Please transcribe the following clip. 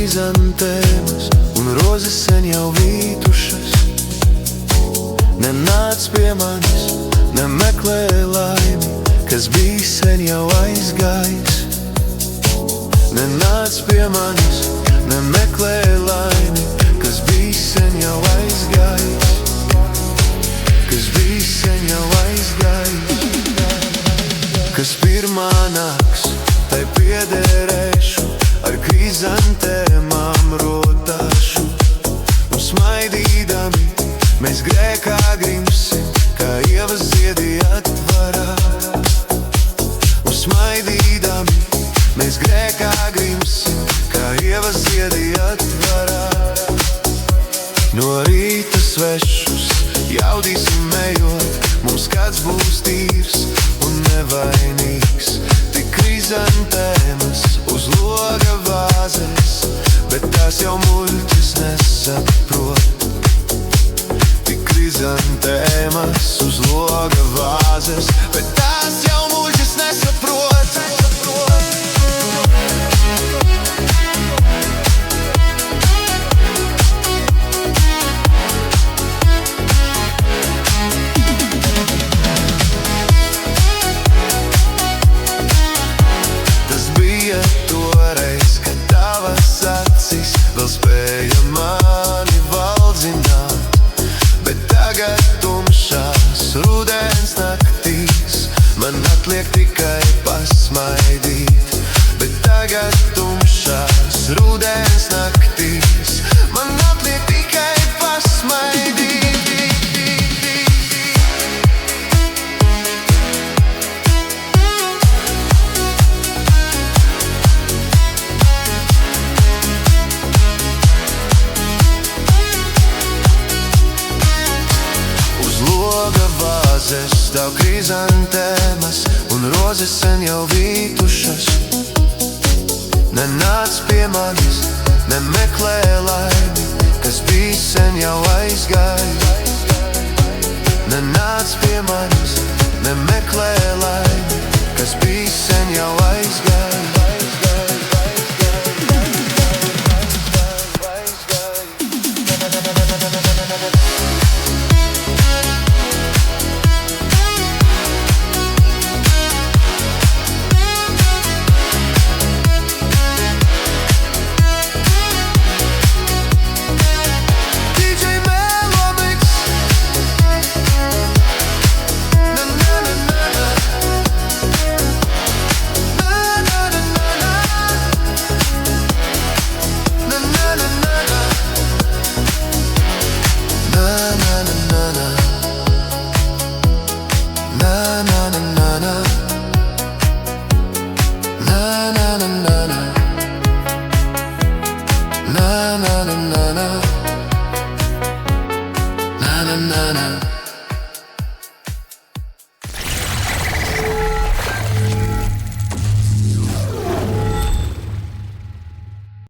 krizantēmas un rozes sen jau vītušas. Nenāc pie manis, nemeklē laimi, kas bij sen jau aizgājis. Nenāc pie manis, nemeklē laimi, kas bij sen jau aizgājis. Kas bij sen jau aizgājis. Kas pirmā nāks, tai piederēšu, ar krizantēmām rotāšu. Un smaidīdami mēs grēkā grimsim, kā ievas ziedi atvarā. Un smaidīdami mēs grēkā grimsim, kā ievas ziedi atvarā. No rīta svešus jaudīsim ejot, mums kāds būs tīrs un nevainīgs. Tik krizantēmas uz loga vāzes, bet tās jau muļķis nesaprot. Tik krizantēmas uz loga vāzes, bet tās jau muļķis nesaprot. Toreiz, kad tavas acis vēl spēja mani valdzināt, bet tagad tumšās rudens naktīs man atliek tikai pasmaidīt. Bet tagad tumšās rudens naktīs man atliek tikai pasmaidīt. Stāv krizantēmas un rozes sen jau vītušas. Nenāc pie manis, nemeklē laimi, kas bij sen jau aizgājis. Nenāc pie manis, nemeklē laimi, kas bij sen jau